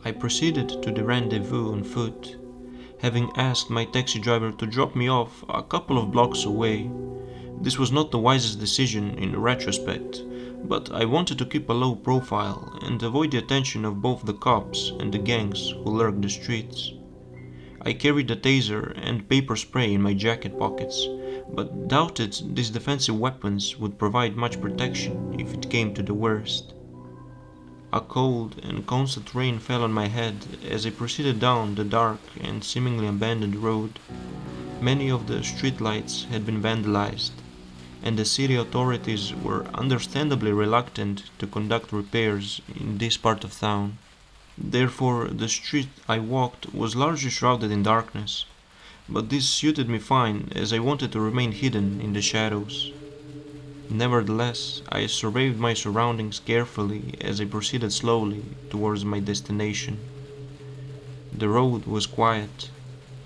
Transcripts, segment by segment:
I proceeded to the rendezvous on foot, having asked my taxi driver to drop me off a couple of blocks away. This was not the wisest decision in retrospect, but I wanted to keep a low profile and avoid the attention of both the cops and the gangs who lurked the streets. I carried a taser and paper spray in my jacket pockets, but doubted these defensive weapons would provide much protection if it came to the worst. A cold and constant rain fell on my head as I proceeded down the dark and seemingly abandoned road. Many of the streetlights had been vandalized, and the city authorities were understandably reluctant to conduct repairs in this part of town. Therefore, the street I walked was largely shrouded in darkness, but this suited me fine as I wanted to remain hidden in the shadows. Nevertheless, I surveyed my surroundings carefully as I proceeded slowly towards my destination. The road was quiet.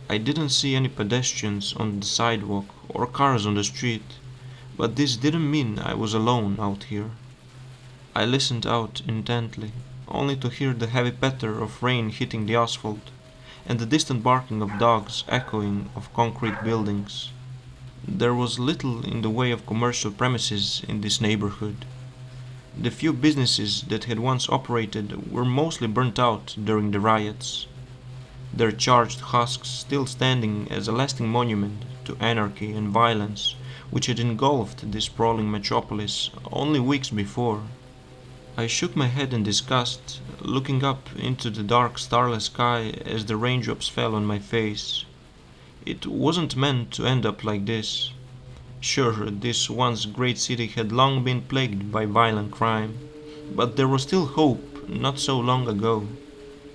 I didn't see any pedestrians on the sidewalk or cars on the street, but this didn't mean I was alone out here. I listened out intently, only to hear the heavy patter of rain hitting the asphalt and the distant barking of dogs echoing off concrete buildings. There was little in the way of commercial premises in this neighborhood. The few businesses that had once operated were mostly burnt out during the riots, their charred husks still standing as a lasting monument to anarchy and violence which had engulfed this sprawling metropolis only weeks before. I shook my head in disgust, looking up into the dark starless sky as the raindrops fell on my face. It wasn't meant to end up like this. Sure, this once great city had long been plagued by violent crime, but there was still hope not so long ago.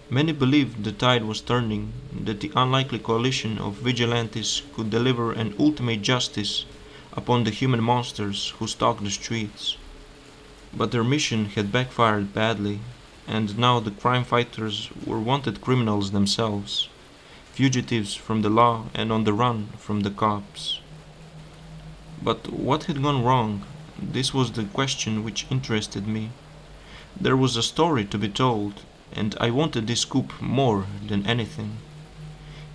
Many believed the tide was turning, that the unlikely coalition of vigilantes could deliver an ultimate justice upon the human monsters who stalked the streets. But their mission had backfired badly, and now the crime fighters were wanted criminals themselves, fugitives from the law and on the run from the cops. But what had gone wrong? This was the question which interested me. There was a story to be told, and I wanted this scoop more than anything.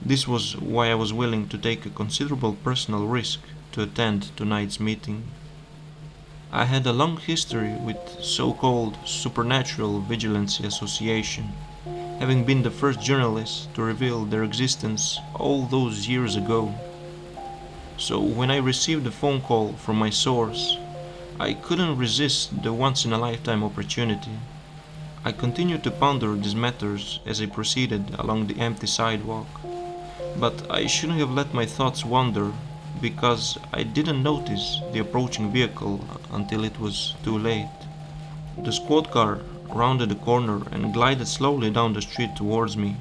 This was why I was willing to take a considerable personal risk to attend tonight's meeting. I had a long history with so-called Supernatural Vigilancy Association, having been the first journalist to reveal their existence all those years ago. So when I received a phone call from my source, I couldn't resist the once-in-a-lifetime opportunity. I continued to ponder these matters as I proceeded along the empty sidewalk, but I shouldn't have let my thoughts wander because I didn't notice the approaching vehicle until it was too late. The squad car rounded the corner and glided slowly down the street towards me.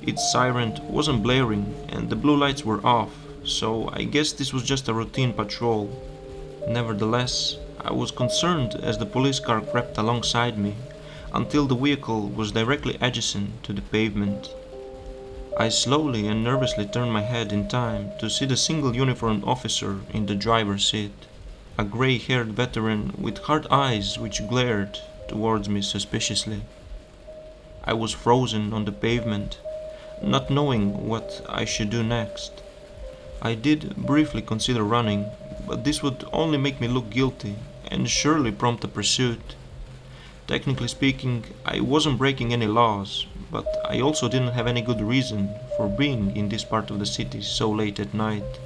Its siren wasn't blaring and the blue lights were off, so I guess this was just a routine patrol. Nevertheless, I was concerned as the police car crept alongside me until the vehicle was directly adjacent to the pavement. I slowly and nervously turned my head in time to see the single uniformed officer in the driver's seat, a grey-haired veteran with hard eyes which glared towards me suspiciously. I was frozen on the pavement, not knowing what I should do next. I did briefly consider running, but this would only make me look guilty and surely prompt a pursuit. Technically speaking, I wasn't breaking any laws, but I also didn't have any good reason for being in this part of the city so late at night.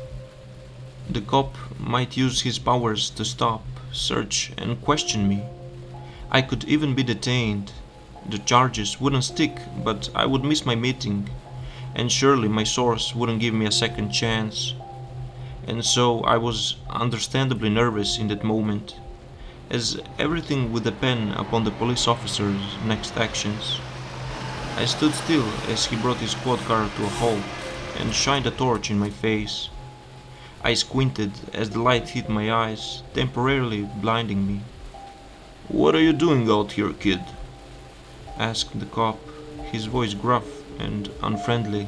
The cop might use his powers to stop, search, and question me. I could even be detained. The charges wouldn't stick, but I would miss my meeting, and surely my source wouldn't give me a second chance. And so I was understandably nervous in that moment, as everything would depend upon the police officer's next actions. I stood still as he brought his squad car to a halt and shined a torch in my face. I squinted as the light hit my eyes, temporarily blinding me. "What are you doing out here, kid?" asked the cop, his voice gruff and unfriendly.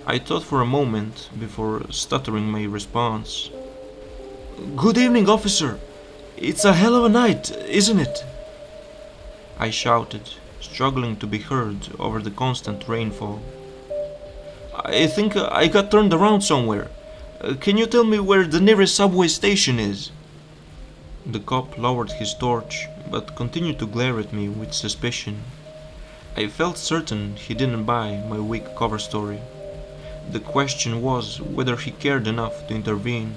I thought for a moment before stuttering my response. "Good evening, officer. It's a hell of a night, isn't it?" I shouted, struggling to be heard over the constant rainfall. I think I got turned around somewhere. Can you tell me where the nearest subway station is? The cop lowered his torch, but continued to glare at me with suspicion. I felt certain he didn't buy my weak cover story. The question was whether he cared enough to intervene.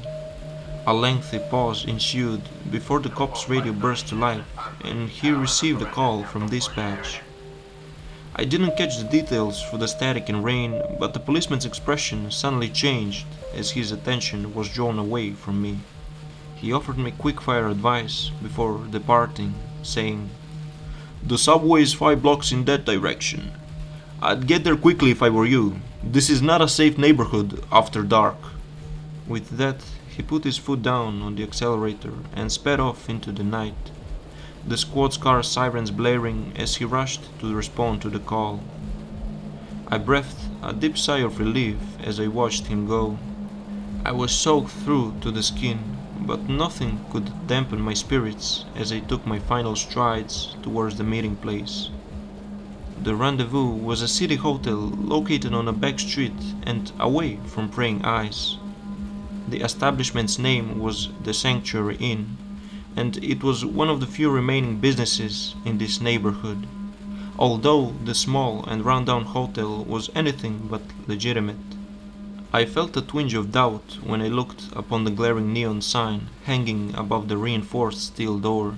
A lengthy pause ensued before the cop's radio burst to life and he received a call from dispatch. I didn't catch the details through the static and rain, but the policeman's expression suddenly changed as his attention was drawn away from me. He offered me quick-fire advice before departing, saying, "The subway is 5 blocks in that direction. I'd get there quickly if I were you. This is not a safe neighborhood after dark." With that, he put his foot down on the accelerator and sped off into the night, the squad's car sirens blaring as he rushed to respond to the call. I breathed a deep sigh of relief as I watched him go. I was soaked through to the skin, but nothing could dampen my spirits as I took my final strides towards the meeting place. The rendezvous was a city hotel located on a back street and away from prying eyes. The establishment's name was the Sanctuary Inn, and it was one of the few remaining businesses in this neighborhood, although the small and rundown hotel was anything but legitimate. I felt a twinge of doubt when I looked upon the glaring neon sign hanging above the reinforced steel door.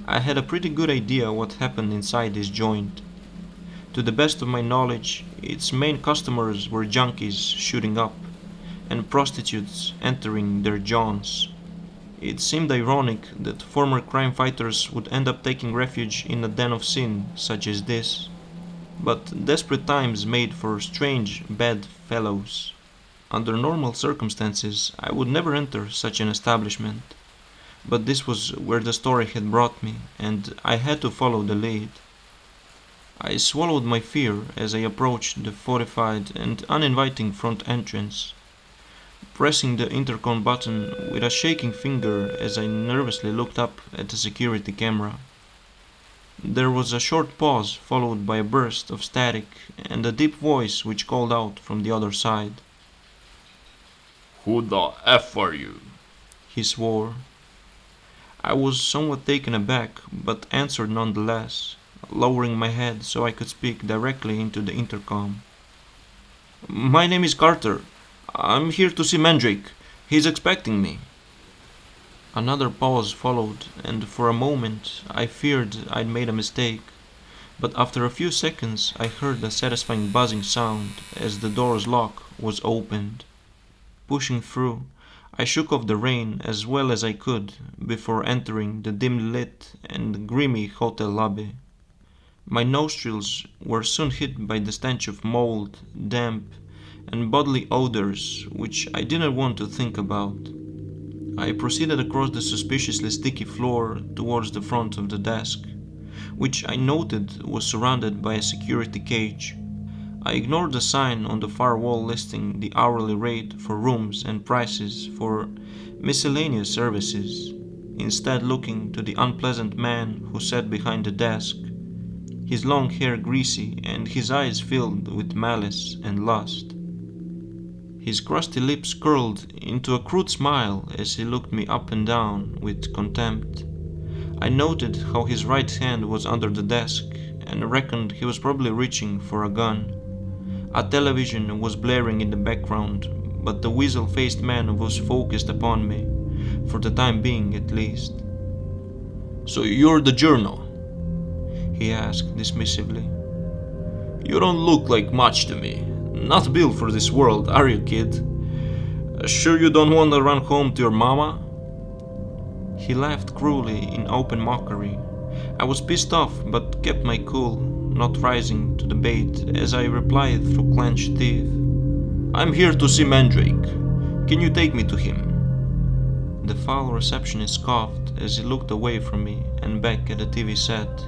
I had a pretty good idea what happened inside this joint. To the best of my knowledge, its main customers were junkies shooting up, and prostitutes entering their jaunts. It seemed ironic that former crime fighters would end up taking refuge in a den of sin such as this. But desperate times made for strange, bad fellows. Under normal circumstances, I would never enter such an establishment. But this was where the story had brought me, and I had to follow the lead. I swallowed my fear as I approached the fortified and uninviting front entrance, pressing the intercom button with a shaking finger as I nervously looked up at the security camera. There was a short pause followed by a burst of static and a deep voice which called out from the other side. "Who the F are you?" He swore. I was somewhat taken aback, but answered nonetheless, lowering my head so I could speak directly into the intercom. "My name is Carter. I'm here to see Mandrake. He's expecting me." Another pause followed, and for a moment I feared I'd made a mistake, but after a few seconds I heard a satisfying buzzing sound as the door's lock was opened. Pushing through, I shook off the rain as well as I could before entering the dimly lit and grimy hotel lobby. My nostrils were soon hit by the stench of mold, damp, and bodily odors which I didn't want to think about. I proceeded across the suspiciously sticky floor towards the front of the desk, which I noted was surrounded by a security cage. I ignored the sign on the far wall listing the hourly rate for rooms and prices for miscellaneous services, instead looking to the unpleasant man who sat behind the desk, his long hair greasy and his eyes filled with malice and lust. His crusty lips curled into a crude smile as he looked me up and down with contempt. I noted how his right hand was under the desk and reckoned he was probably reaching for a gun. A television was blaring in the background, but the weasel-faced man was focused upon me, for the time being at least. "So you're the journal?" he asked dismissively. "You don't look like much to me. Not built for this world, are you, kid? Sure you don't want to run home to your mama?" He laughed cruelly in open mockery. I was pissed off but kept my cool, not rising to the bait as I replied through clenched teeth. "I'm here to see Mandrake. Can you take me to him?" The foul receptionist scoffed as he looked away from me and back at the TV set.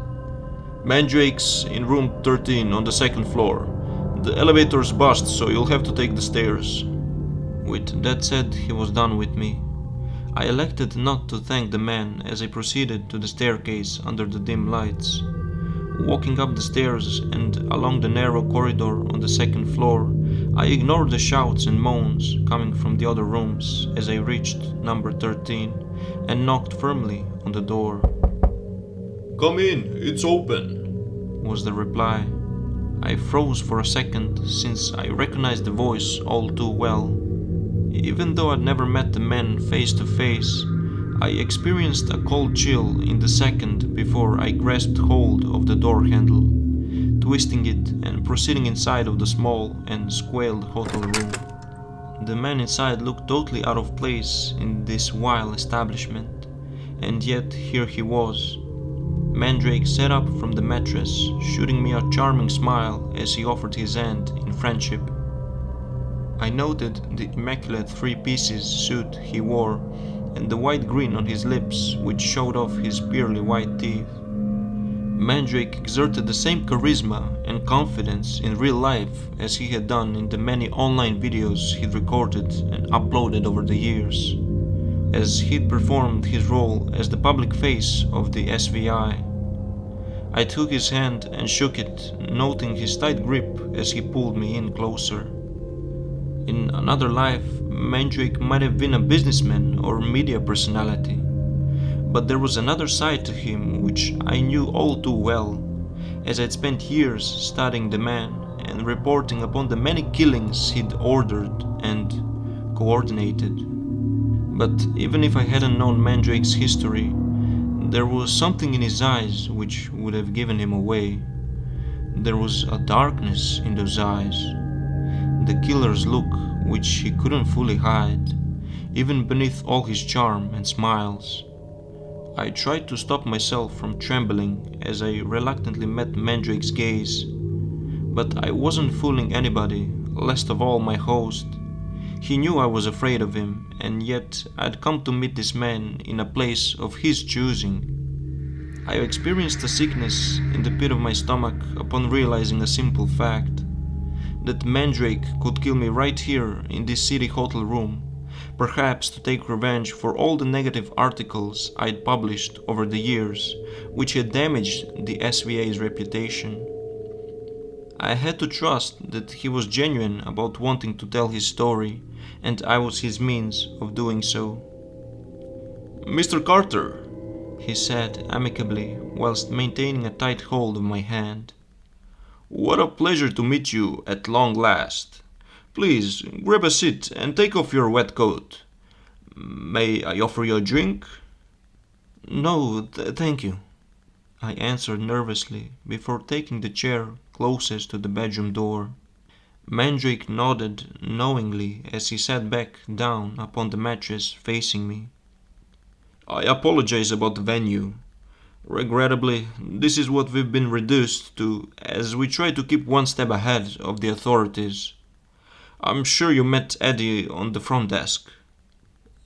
"Mandrake's in room 13 on the second floor. The elevator's bust, so you'll have to take the stairs." With that said, he was done with me. I elected not to thank the man as I proceeded to the staircase under the dim lights. Walking up the stairs and along the narrow corridor on the second floor, I ignored the shouts and moans coming from the other rooms as I reached number 13 and knocked firmly on the door. "Come in, it's open," was the reply. I froze for a second since I recognized the voice all too well. Even though I'd never met the man face to face, I experienced a cold chill in the second before I grasped hold of the door handle, twisting it and proceeding inside of the small and squalid hotel room. The man inside looked totally out of place in this vile establishment, and yet here he was. Mandrake sat up from the mattress, shooting me a charming smile as he offered his hand in friendship. I noted the immaculate three-pieces suit he wore and the white grin on his lips which showed off his pearly white teeth. Mandrake exerted the same charisma and confidence in real life as he had done in the many online videos he'd recorded and uploaded over the years, as he'd performed his role as the public face of the SVI. I took his hand and shook it, noting his tight grip as he pulled me in closer. In another life, Mandrake might have been a businessman or media personality, but there was another side to him which I knew all too well, as I'd spent years studying the man and reporting upon the many killings he'd ordered and coordinated. But even if I hadn't known Mandrake's history, there was something in his eyes which would have given him away. There was a darkness in those eyes, the killer's look which he couldn't fully hide, even beneath all his charm and smiles. I tried to stop myself from trembling as I reluctantly met Mandrake's gaze, but I wasn't fooling anybody, least of all my host. He knew I was afraid of him, and yet I'd come to meet this man in a place of his choosing. I experienced a sickness in the pit of my stomach upon realizing a simple fact: that Mandrake could kill me right here in this city hotel room, perhaps to take revenge for all the negative articles I'd published over the years, which had damaged the SVA's reputation. I had to trust that he was genuine about wanting to tell his story, and I was his means of doing so. "Mr. Carter," he said amicably whilst maintaining a tight hold of my hand. "What a pleasure to meet you at long last. Please, grab a seat and take off your wet coat. May I offer you a drink?" "No, thank you," I answered nervously before taking the chair closest to the bedroom door. Mandrake nodded knowingly as he sat back down upon the mattress facing me. "I apologize about the venue. Regrettably, this is what we've been reduced to as we try to keep one step ahead of the authorities. I'm sure you met Eddie on the front desk."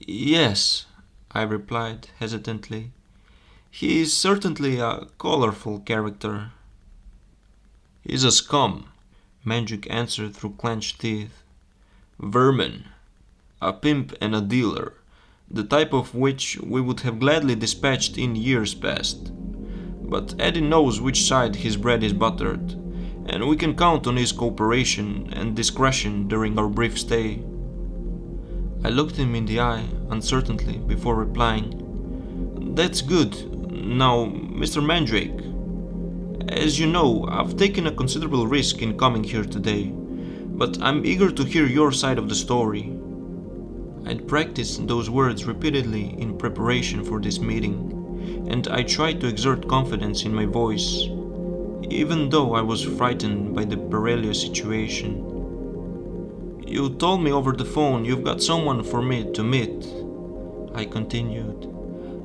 "Yes," I replied hesitantly. "He is certainly a colorful character." "He's a scum," Mandrake answered through clenched teeth. "Vermin. A pimp and a dealer, the type of which we would have gladly dispatched in years past. But Eddie knows which side his bread is buttered, and we can count on his cooperation and discretion during our brief stay." I looked him in the eye uncertainly before replying, "That's good. Now, Mr. Mandrake, as you know, I've taken a considerable risk in coming here today, but I'm eager to hear your side of the story." I'd practiced those words repeatedly in preparation for this meeting, and I tried to exert confidence in my voice, even though I was frightened by the perilous situation. "You told me over the phone you've got someone for me to meet," I continued.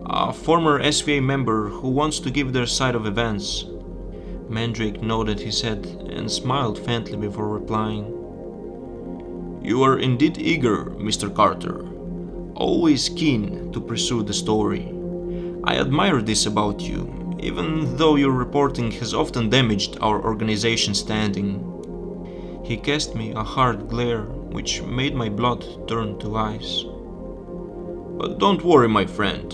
"A former SVA member who wants to give their side of events." Mandrake nodded his head and smiled faintly before replying, "You are indeed eager, Mr. Carter. Always keen to pursue the story. I admire this about you, even though your reporting has often damaged our organization's standing." He cast me a hard glare which made my blood turn to ice. "But don't worry, my friend,"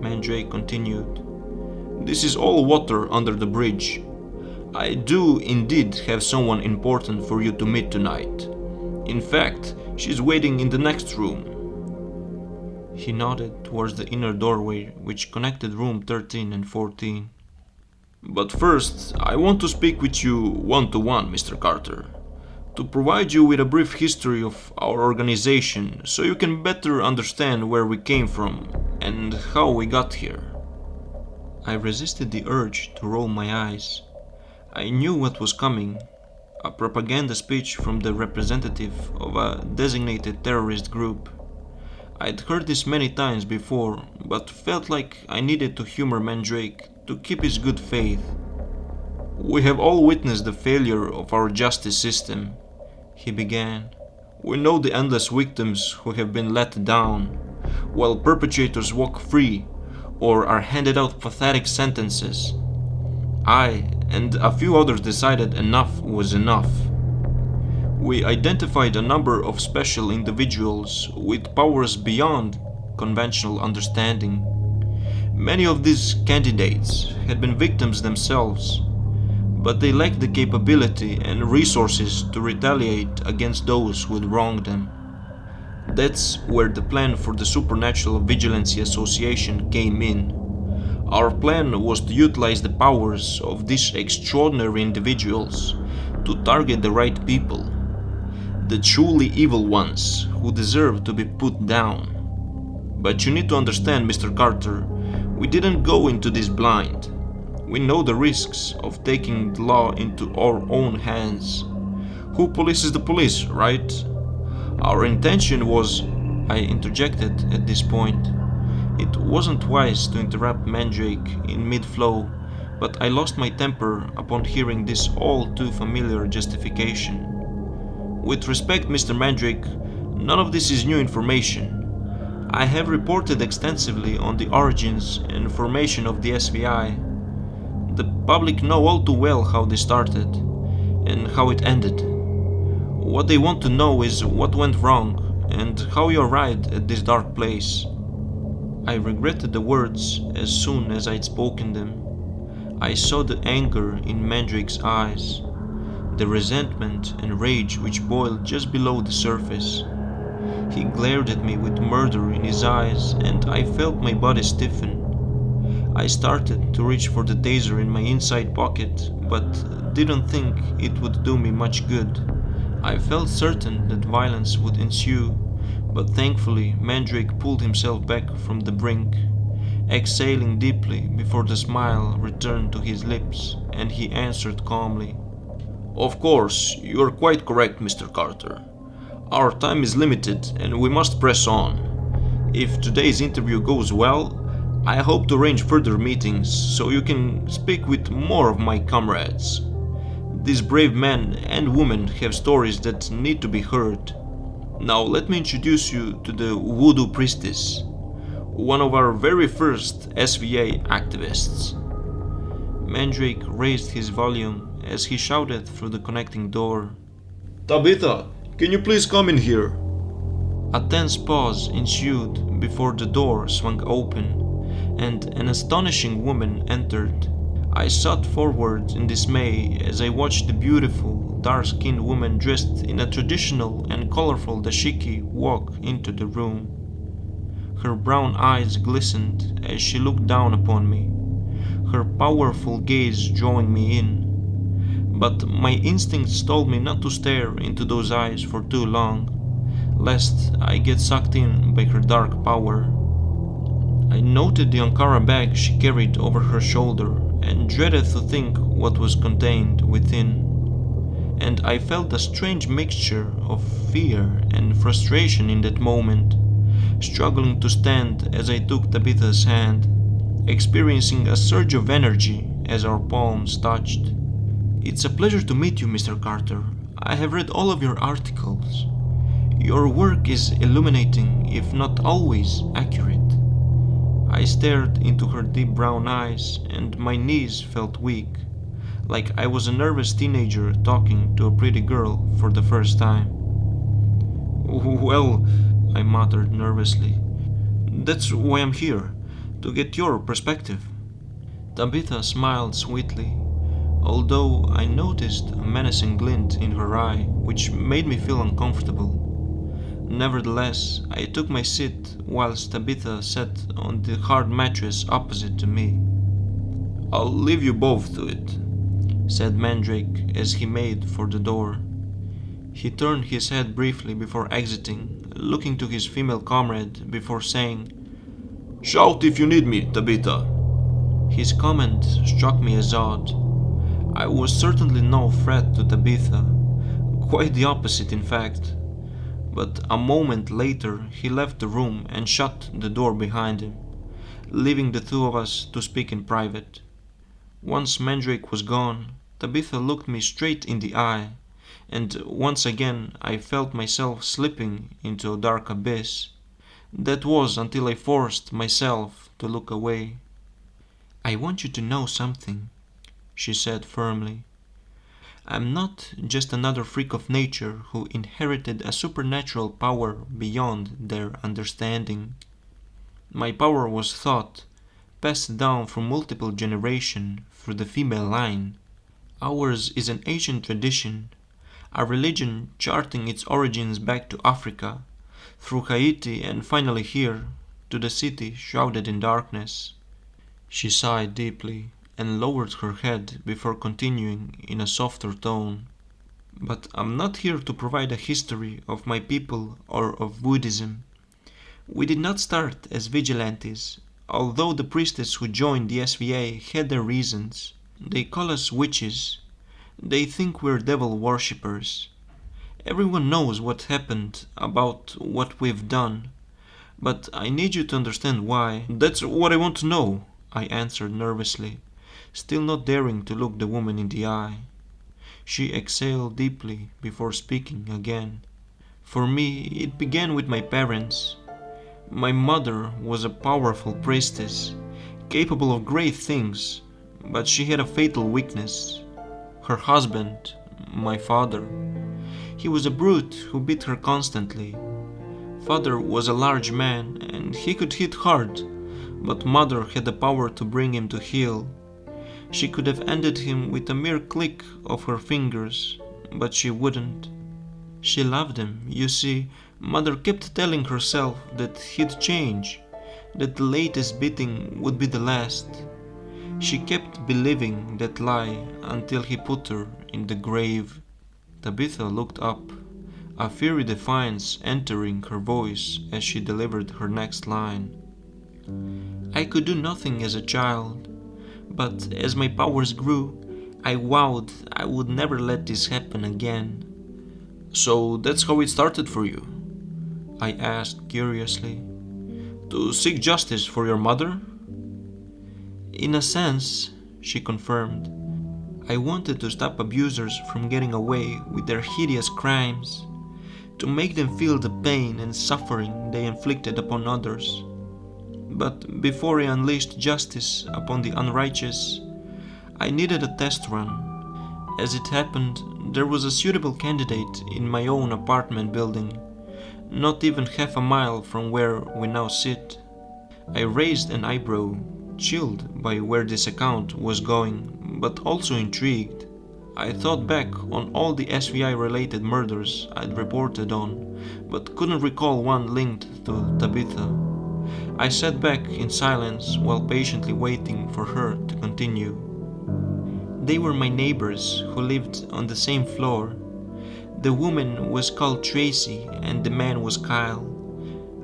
Mandrake continued. This is all water under the bridge. I do indeed have someone important for you to meet tonight. In fact, she's waiting in the next room." He nodded towards the inner doorway which connected room 13 and 14. "But first, I want to speak with you one-to-one, Mr. Carter, to provide you with a brief history of our organization so you can better understand where we came from and how we got here." I resisted the urge to roll my eyes. I knew what was coming, a propaganda speech from the representative of a designated terrorist group. I'd heard this many times before, but felt like I needed to humor Mandrake to keep his good faith. "We have all witnessed the failure of our justice system," he began. "We know the endless victims who have been let down, while perpetrators walk free or are handed out pathetic sentences. I and a few others decided enough was enough. We identified a number of special individuals with powers beyond conventional understanding. Many of these candidates had been victims themselves, but they lacked the capability and resources to retaliate against those who had wronged them. That's where the plan for the Supernatural Vigilancy Association came in. Our plan was to utilize the powers of these extraordinary individuals to target the right people, the truly evil ones who deserve to be put down. But you need to understand, Mr. Carter, we didn't go into this blind. We know the risks of taking the law into our own hands. Who polices the police, right? Our intention was..." I interjected at this point. It wasn't wise to interrupt Mandrake in mid-flow, but I lost my temper upon hearing this all too familiar justification. "With respect, Mr. Mandrake, none of this is new information. I have reported extensively on the origins and formation of the SVI. The public know all too well how they started and how it ended. What they want to know is what went wrong and how you arrived at this dark place." I regretted the words as soon as I'd spoken them. I saw the anger in Mandrake's eyes, the resentment and rage which boiled just below the surface. He glared at me with murder in his eyes, and I felt my body stiffen. I started to reach for the taser in my inside pocket, but didn't think it would do me much good. I felt certain that violence would ensue, but thankfully Mandrake pulled himself back from the brink, exhaling deeply before the smile returned to his lips, and he answered calmly, "Of course, you are quite correct, Mr. Carter. Our time is limited and we must press on. If today's interview goes well, I hope to arrange further meetings so you can speak with more of my comrades. These brave men and women have stories that need to be heard. Now let me introduce you to the Voodoo Priestess, one of our very first SVA activists." Mandrake raised his volume as he shouted through the connecting door, "Tabitha, can you please come in here?" A tense pause ensued before the door swung open, and an astonishing woman entered. I sat forward in dismay as I watched the beautiful, dark-skinned woman dressed in a traditional and colorful dashiki walk into the room. Her brown eyes glistened as she looked down upon me, her powerful gaze drawing me in. But my instincts told me not to stare into those eyes for too long, lest I get sucked in by her dark power. I noted the Ankara bag she carried over her shoulder and dreaded to think what was contained within. And I felt a strange mixture of fear and frustration in that moment, struggling to stand as I took Tabitha's hand, experiencing a surge of energy as our palms touched. "It's a pleasure to meet you, Mr. Carter. I have read all of your articles. Your work is illuminating, if not always accurate." I stared into her deep brown eyes, and my knees felt weak, like I was a nervous teenager talking to a pretty girl for the first time. "Well," I muttered nervously, "that's why I'm here, to get your perspective." Tabitha smiled sweetly, although I noticed a menacing glint in her eye which made me feel uncomfortable. Nevertheless, I took my seat whilst Tabitha sat on the hard mattress opposite to me. "I'll leave you both to it," said Mandrake as he made for the door. He turned his head briefly before exiting, looking to his female comrade before saying, "Shout if you need me, Tabitha." His comment struck me as odd. I was certainly no threat to Tabitha, quite the opposite in fact. But a moment later he left the room and shut the door behind him, leaving the two of us to speak in private. Once Mandrake was gone, Tabitha looked me straight in the eye, and once again I felt myself slipping into a dark abyss. That was until I forced myself to look away. "I want you to know something," she said firmly. "I'm not just another freak of nature who inherited a supernatural power beyond their understanding. My power was thought, passed down through multiple generations through the female line. Ours is an ancient tradition, a religion charting its origins back to Africa, through Haiti and finally here, to the city shrouded in darkness." She sighed deeply and lowered her head before continuing in a softer tone. "But I'm not here to provide a history of my people or of Buddhism. We did not start as vigilantes, although the priestess who joined the SVA had their reasons. They call us witches. They think we're devil worshippers. Everyone knows what happened, about what we've done. But I need you to understand why." "That's what I want to know," I answered nervously, still not daring to look the woman in the eye. She exhaled deeply before speaking again. "For me, it began with my parents. My mother was a powerful priestess, capable of great things, but she had a fatal weakness. Her husband, my father, he was a brute who beat her constantly. Father was a large man and he could hit hard, but Mother had the power to bring him to heel. She could have ended him with a mere click of her fingers, but she wouldn't. She loved him, you see. Mother kept telling herself that he'd change, that the latest beating would be the last. She kept believing that lie until he put her in the grave." Tabitha looked up, a fiery defiance entering her voice as she delivered her next line. "I could do nothing as a child, but as my powers grew, I vowed I would never let this happen again." "So that's how it started for you?" I asked curiously. "To seek justice for your mother?" "In a sense," she confirmed. "I wanted to stop abusers from getting away with their hideous crimes, to make them feel the pain and suffering they inflicted upon others. But before I unleashed justice upon the unrighteous, I needed a test run. As it happened, there was a suitable candidate in my own apartment building, not even half a mile from where we now sit." I raised an eyebrow, chilled by where this account was going, but also intrigued. I thought back on all the SVI-related murders I'd reported on, but couldn't recall one linked to Tabitha. I sat back in silence while patiently waiting for her to continue. "They were my neighbors who lived on the same floor. The woman was called Tracy and the man was Kyle.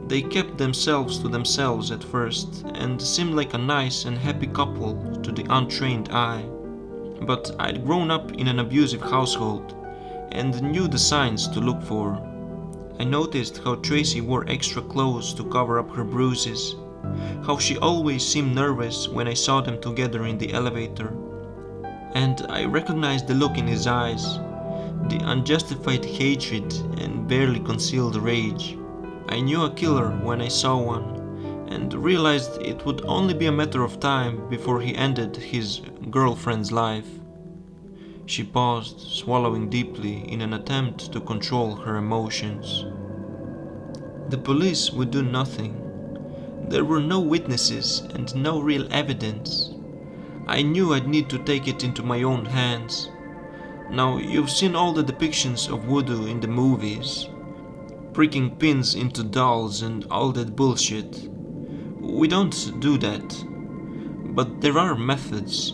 They kept themselves to themselves at first and seemed like a nice and happy couple to the untrained eye. But I'd grown up in an abusive household and knew the signs to look for. I noticed how Tracy wore extra clothes to cover up her bruises, how she always seemed nervous when I saw them together in the elevator. And I recognized the look in his eyes, the unjustified hatred and barely concealed rage. I knew a killer when I saw one, and realized it would only be a matter of time before he ended his girlfriend's life." She paused, swallowing deeply in an attempt to control her emotions. "The police would do nothing. There were no witnesses and no real evidence. I knew I'd need to take it into my own hands. Now, you've seen all the depictions of voodoo in the movies, pricking pins into dolls and all that bullshit. We don't do that. But there are methods,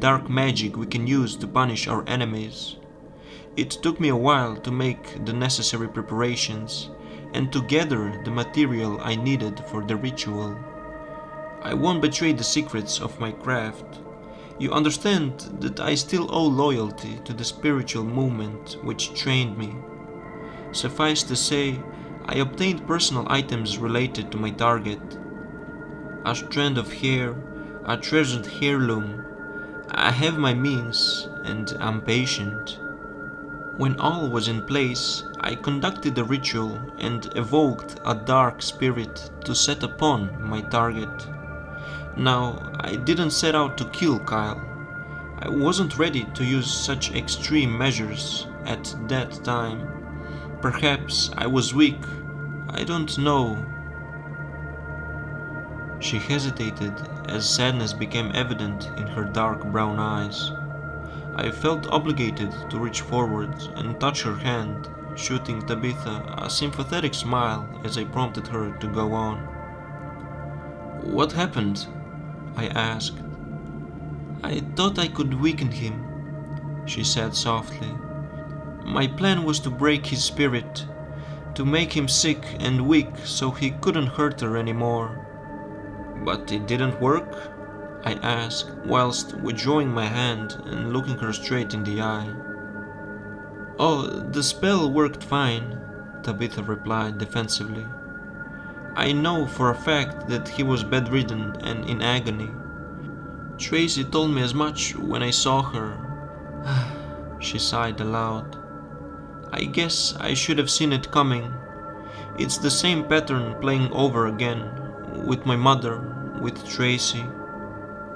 dark magic we can use to punish our enemies. It took me a while to make the necessary preparations and to gather the material I needed for the ritual. I won't betray the secrets of my craft. You understand that I still owe loyalty to the spiritual movement which trained me. Suffice to say, I obtained personal items related to my target. A strand of hair, a treasured heirloom. I have my means, and I'm patient. When all was in place, I conducted the ritual and evoked a dark spirit to set upon my target. Now, I didn't set out to kill Kyle. I wasn't ready to use such extreme measures at that time. Perhaps I was weak. I don't know. She hesitated as sadness became evident in her dark brown eyes. I felt obligated to reach forward and touch her hand, shooting Tabitha a sympathetic smile as I prompted her to go on. "What happened?" I asked. "I thought I could weaken him," she said softly. "My plan was to break his spirit, to make him sick and weak so he couldn't hurt her anymore." "But it didn't work?" I asked, whilst withdrawing my hand and looking her straight in the eye. "Oh, the spell worked fine," Tabitha replied defensively. "I know for a fact that he was bedridden and in agony. Tracy told me as much when I saw her." She sighed aloud. "I guess I should have seen it coming. It's the same pattern playing over again, with my mother, with Tracy.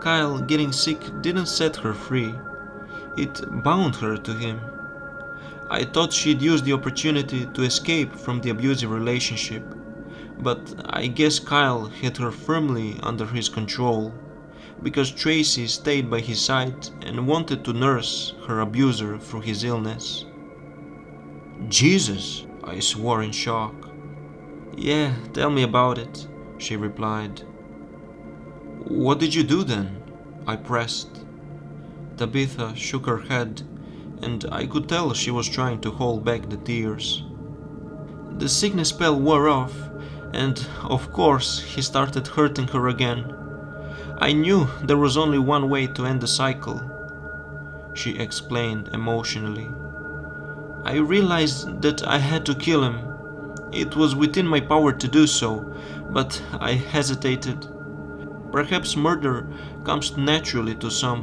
Kyle getting sick didn't set her free. It bound her to him. I thought she'd use the opportunity to escape from the abusive relationship, but I guess Kyle had her firmly under his control, because Tracy stayed by his side and wanted to nurse her abuser through his illness." "Jesus!" I swore in shock. "Yeah, tell me about it," she replied. "What did you do then?" I pressed. Tabitha shook her head, and I could tell she was trying to hold back the tears. "The sickness spell wore off, and of course he started hurting her again. I knew there was only one way to end the cycle," she explained emotionally. "I realized that I had to kill him. It was within my power to do so, but I hesitated. Perhaps murder comes naturally to some,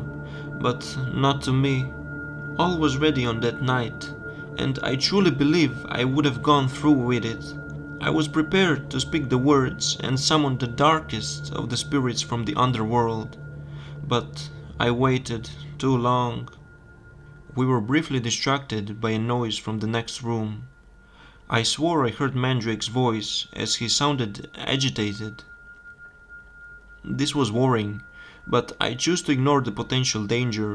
but not to me. All was ready on that night, and I truly believe I would have gone through with it. I was prepared to speak the words and summon the darkest of the spirits from the underworld, but I waited too long." We were briefly distracted by a noise from the next room. I swore I heard Mandrake's voice as he sounded agitated. This was worrying, but I chose to ignore the potential danger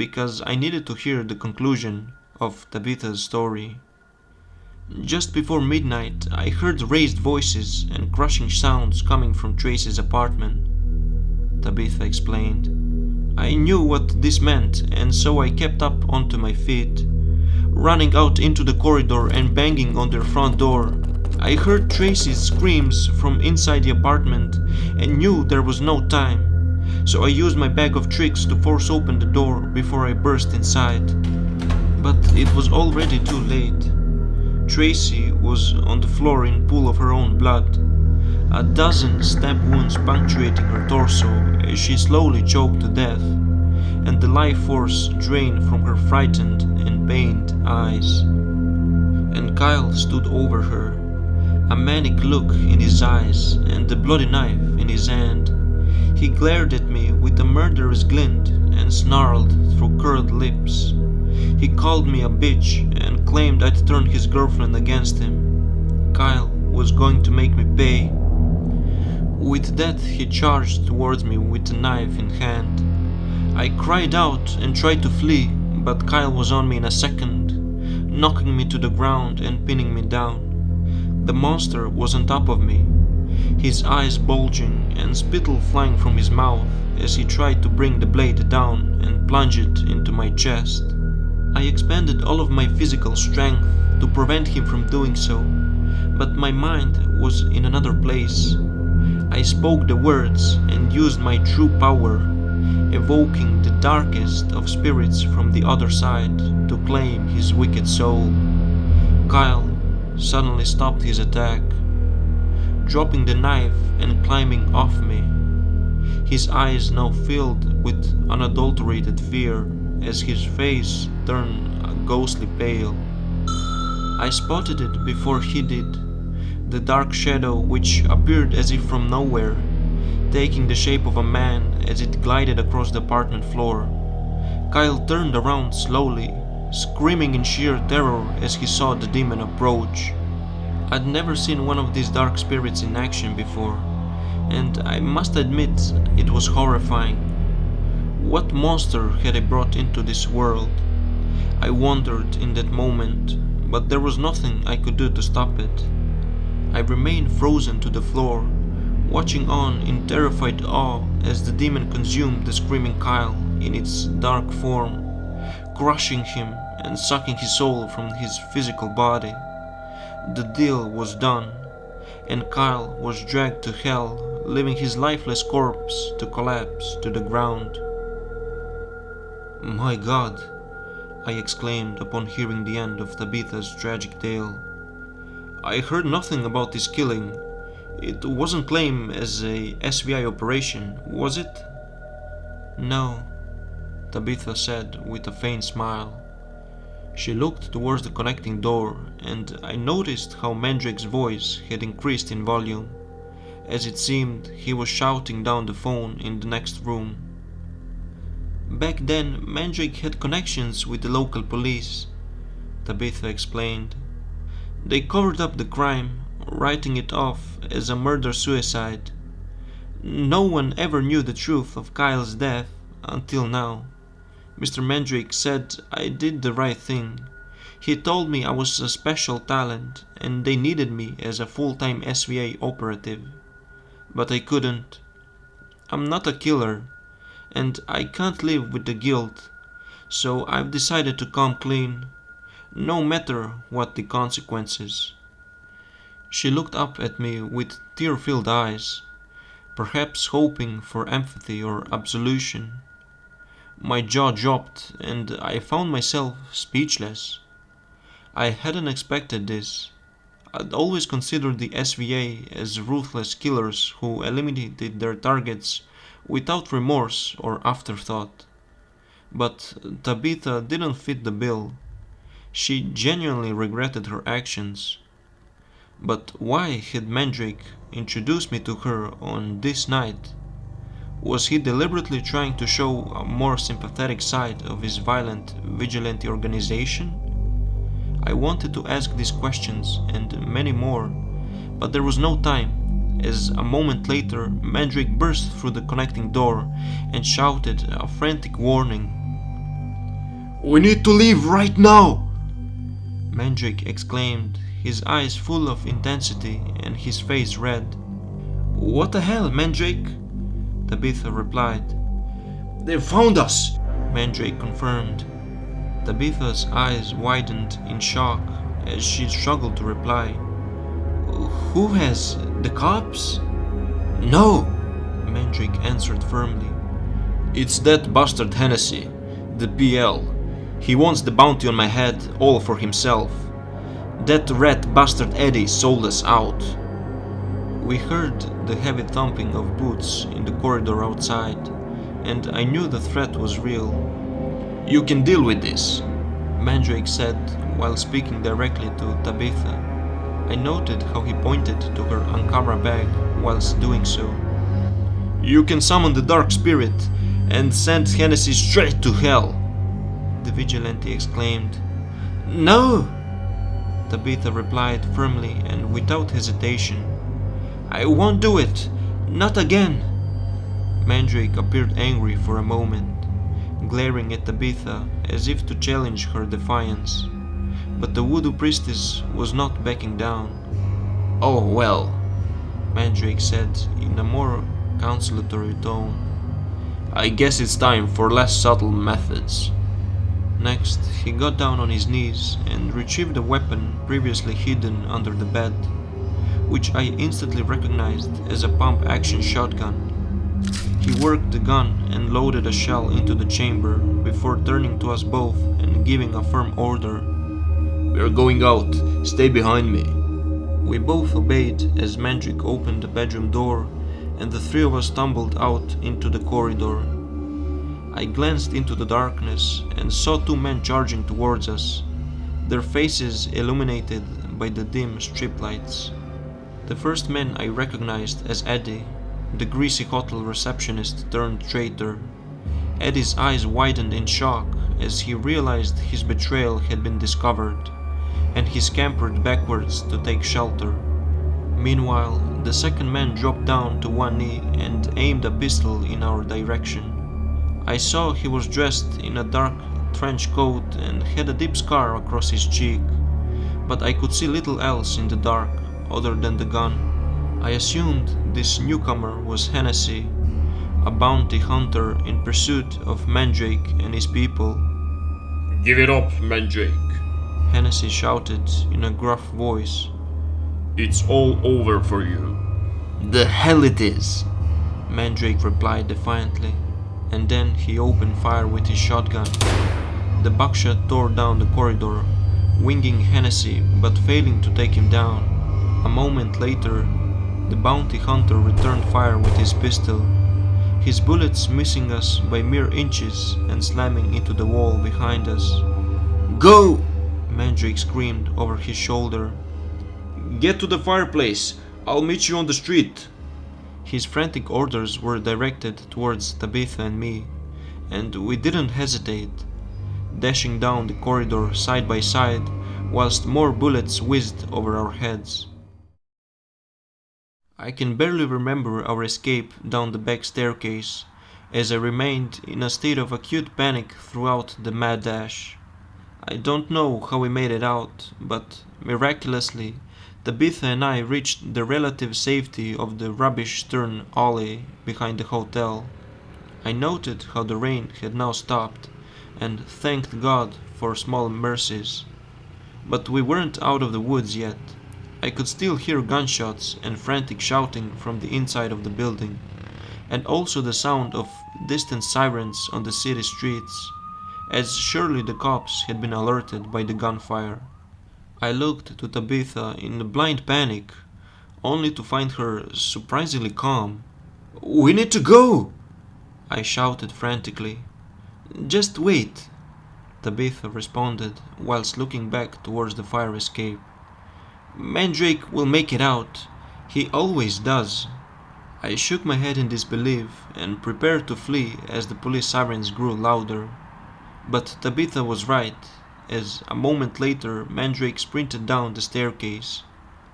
because I needed to hear the conclusion of Tabitha's story. "Just before midnight, I heard raised voices and crushing sounds coming from Tracy's apartment," Tabitha explained. "I knew what this meant, and so I kept up onto my feet, running out into the corridor and banging on their front door. I heard Tracy's screams from inside the apartment and knew there was no time, so I used my bag of tricks to force open the door before I burst inside. But it was already too late. Tracy was on the floor in a pool of her own blood, a dozen stab wounds punctuating her torso as she slowly choked to death, and the life force drained from her frightened and pained eyes. And Kyle stood over her, a manic look in his eyes and the bloody knife in his hand. He glared at me with a murderous glint and snarled through curled lips. He called me a bitch and claimed I'd turned his girlfriend against him. Kyle was going to make me pay. With that, he charged towards me with a knife in hand. I cried out and tried to flee, but Kyle was on me in a second, knocking me to the ground and pinning me down. The monster was on top of me, his eyes bulging and spittle flying from his mouth as he tried to bring the blade down and plunge it into my chest. I expended all of my physical strength to prevent him from doing so, but my mind was in another place. I spoke the words and used my true power, evoking the darkest of spirits from the other side to claim his wicked soul. Kyle suddenly stopped his attack, dropping the knife and climbing off me, his eyes now filled with unadulterated fear as his face turned a ghostly pale. I spotted it before he did, the dark shadow which appeared as if from nowhere, taking the shape of a man as it glided across the apartment floor. Kyle turned around slowly, screaming in sheer terror as he saw the demon approach. I'd never seen one of these dark spirits in action before, and I must admit it was horrifying. What monster had I brought into this world? I wondered in that moment, but there was nothing I could do to stop it. I remained frozen to the floor, watching on in terrified awe as the demon consumed the screaming Kyle in its dark form, crushing him and sucking his soul from his physical body. The deal was done, and Kyle was dragged to hell, leaving his lifeless corpse to collapse to the ground. "My God," I exclaimed upon hearing the end of Tabitha's tragic tale. "I heard nothing about this killing. It wasn't claimed as a SVI operation, was it?" "No," Tabitha said with a faint smile. She looked towards the connecting door, and I noticed how Mandrake's voice had increased in volume, as it seemed he was shouting down the phone in the next room. "Back then, Mandrake had connections with the local police," Tabitha explained. "They covered up the crime, writing it off as a murder-suicide. No one ever knew the truth of Kyle's death until now. Mr. Mandrake said I did the right thing. He told me I was a special talent and they needed me as a full-time SVA operative. But I couldn't. I'm not a killer, and I can't live with the guilt, so I've decided to come clean, no matter what the consequences." She looked up at me with tear-filled eyes, perhaps hoping for empathy or absolution. My jaw dropped and I found myself speechless. I hadn't expected this. I'd always considered the SVA as ruthless killers who eliminated their targets without remorse or afterthought. But Tabitha didn't fit the bill. She genuinely regretted her actions. But why had Mandrake introduced me to her on this night? Was he deliberately trying to show a more sympathetic side of his violent vigilante organization? I wanted to ask these questions and many more, but there was no time, as a moment later Mandrake burst through the connecting door and shouted a frantic warning. "We need to leave right now!" Mandrake exclaimed, his eyes full of intensity and his face red. "What the hell, Mandrake?" Tabitha replied. "They found us!" Mandrake confirmed. Tabitha's eyes widened in shock as she struggled to reply. "Who has? The cops?" "No," Mandrake answered firmly. "It's that bastard Hennessy, the PL. He wants the bounty on my head all for himself. That rat bastard Eddie sold us out." We heard the heavy thumping of boots in the corridor outside, and I knew the threat was real. "You can deal with this," Mandrake said while speaking directly to Tabitha. I noted how he pointed to her on-camera bag whilst doing so. "You can summon the dark spirit and send Hennessy straight to hell," the vigilante exclaimed. "No," Tabitha replied firmly and without hesitation. "I won't do it. Not again." Mandrake appeared angry for a moment, glaring at Tabitha as if to challenge her defiance. But the Voodoo Priestess was not backing down. "Oh well," Mandrake said in a more conciliatory tone. "I guess it's time for less subtle methods." Next, he got down on his knees and retrieved a weapon previously hidden under the bed, which I instantly recognized as a pump-action shotgun. He worked the gun and loaded a shell into the chamber before turning to us both and giving a firm order. "We're going out. Stay behind me." We both obeyed as Mandrake opened the bedroom door and the three of us stumbled out into the corridor. I glanced into the darkness and saw two men charging towards us, their faces illuminated by the dim strip lights. The first man I recognized as Eddie, the greasy hotel receptionist turned traitor. Eddie's eyes widened in shock as he realized his betrayal had been discovered, and he scampered backwards to take shelter. Meanwhile, the second man dropped down to one knee and aimed a pistol in our direction. I saw he was dressed in a dark trench coat and had a deep scar across his cheek, but I could see little else in the dark other than the gun. I assumed this newcomer was Hennessy, a bounty hunter in pursuit of Mandrake and his people. "Give it up, Mandrake," Hennessy shouted in a gruff voice. "It's all over for you." "The hell it is," Mandrake replied defiantly, and then he opened fire with his shotgun. The buckshot tore down the corridor, winging Hennessy but failing to take him down. A moment later, the bounty hunter returned fire with his pistol, his bullets missing us by mere inches and slamming into the wall behind us. "Go!" Mandrake screamed over his shoulder. "Get to the fireplace. I'll meet you on the street." His frantic orders were directed towards Tabitha and me, and we didn't hesitate, dashing down the corridor side by side whilst more bullets whizzed over our heads. I can barely remember our escape down the back staircase, as I remained in a state of acute panic throughout the mad dash. I don't know how we made it out, but miraculously, Tabitha and I reached the relative safety of the rubbish-strewn alley behind the hotel. I noted how the rain had now stopped, and thanked God for small mercies. But we weren't out of the woods yet. I could still hear gunshots and frantic shouting from the inside of the building, and also the sound of distant sirens on the city streets, as surely the cops had been alerted by the gunfire. I looked to Tabitha in blind panic, only to find her surprisingly calm. "We need to go!" I shouted frantically. "Just wait," Tabitha responded whilst looking back towards the fire escape. "Mandrake will make it out. He always does." I shook my head in disbelief and prepared to flee as the police sirens grew louder. But Tabitha was right, as a moment later Mandrake sprinted down the staircase.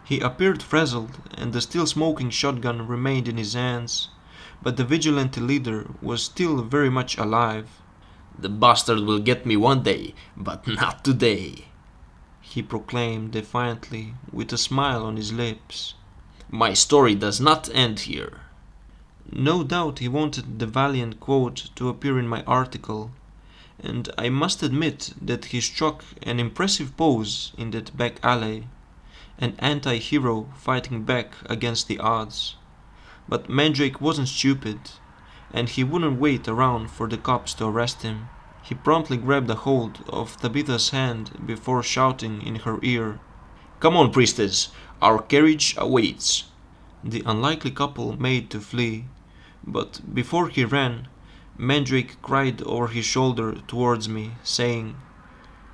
He appeared frazzled and the still smoking shotgun remained in his hands, but the vigilante leader was still very much alive. "The bastard will get me one day, but not today," he proclaimed defiantly with a smile on his lips. "My story does not end here." No doubt he wanted the valiant quote to appear in my article, and I must admit that he struck an impressive pose in that back alley, an anti-hero fighting back against the odds. But Mandrake wasn't stupid, and he wouldn't wait around for the cops to arrest him. He promptly grabbed a hold of Tabitha's hand before shouting in her ear, "Come on, Priestess, our carriage awaits." The unlikely couple made to flee, but before he ran, Mandrake cried over his shoulder towards me, saying,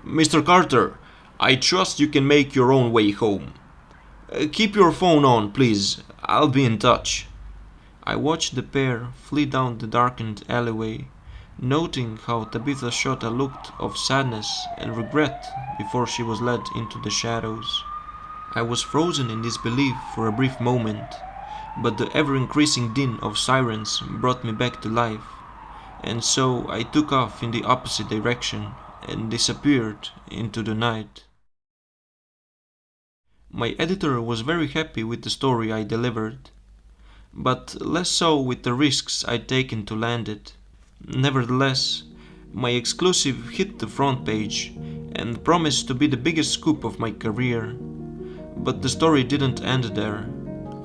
"Mr. Carter, I trust you can make your own way home. Keep your phone on, please. I'll be in touch." I watched the pair flee down the darkened alleyway, noting how Tabitha shot a look of sadness and regret before she was led into the shadows. I was frozen in disbelief for a brief moment, but the ever-increasing din of sirens brought me back to life, and so I took off in the opposite direction and disappeared into the night. My editor was very happy with the story I delivered, but less so with the risks I'd taken to land it. Nevertheless, my exclusive hit the front page and promised to be the biggest scoop of my career. But the story didn't end there.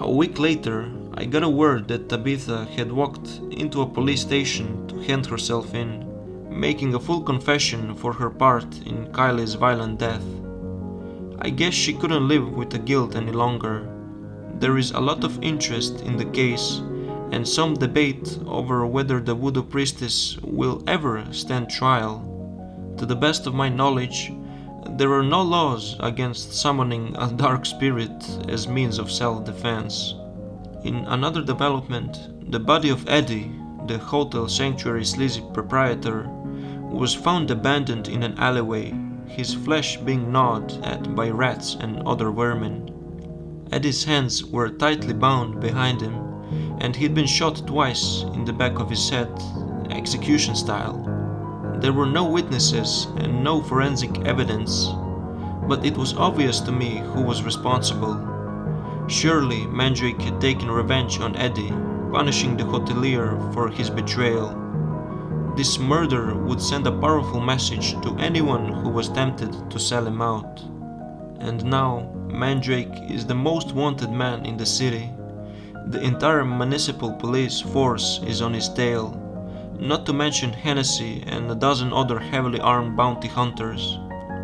A week later, I got a word that Tabitha had walked into a police station to hand herself in, making a full confession for her part in Kylie's violent death. I guess she couldn't live with the guilt any longer. There is a lot of interest in the case, and some debate over whether the Voodoo Priestess will ever stand trial. To the best of my knowledge, there are no laws against summoning a dark spirit as means of self-defense. In another development, the body of Eddie, the Hotel Sanctuary sleazy proprietor, was found abandoned in an alleyway, his flesh being gnawed at by rats and other vermin. Eddie's hands were tightly bound behind him, and he'd been shot twice in the back of his head, execution style. There were no witnesses and no forensic evidence, but it was obvious to me who was responsible. Surely Mandrake had taken revenge on Eddie, punishing the hotelier for his betrayal. This murder would send a powerful message to anyone who was tempted to sell him out. And now Mandrake is the most wanted man in the city. The entire municipal police force is on his tail, not to mention Hennessy and a dozen other heavily armed bounty hunters.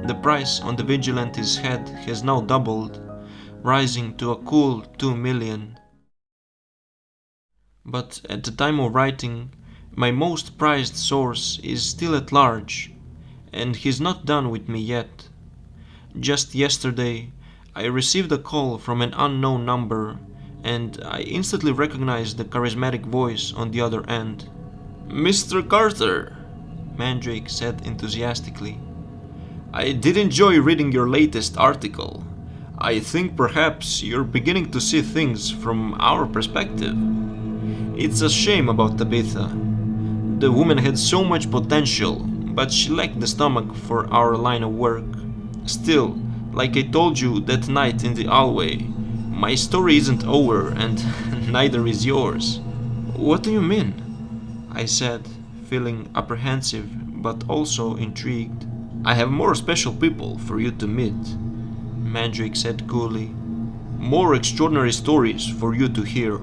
The price on the vigilante's head has now doubled, rising to a cool 2 million. But at the time of writing, my most prized source is still at large, and he's not done with me yet. Just yesterday, I received a call from an unknown number, and I instantly recognized the charismatic voice on the other end. Mr. Carter, Mandrake said enthusiastically. I did enjoy reading your latest article. I think perhaps you're beginning to see things from our perspective. It's a shame about Tabitha. The woman had so much potential, but she lacked the stomach for our line of work. Still, like I told you that night in the hallway, my story isn't over and neither is yours. What do you mean? I said, feeling apprehensive but also intrigued. I have more special people for you to meet, Mandrake said coolly. More extraordinary stories for you to hear.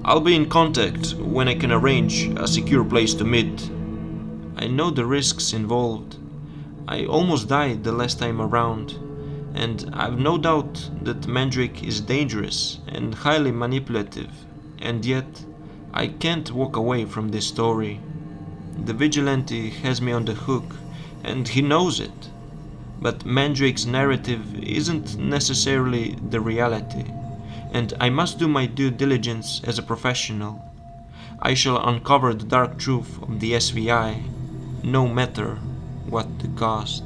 I'll be in contact when I can arrange a secure place to meet. I know the risks involved. I almost died the last time around, and I've no doubt that Mandrake is dangerous and highly manipulative, and yet I can't walk away from this story. The vigilante has me on the hook, and he knows it. But Mandrake's narrative isn't necessarily the reality, and I must do my due diligence as a professional. I shall uncover the dark truth of the SVI, no matter what the cost.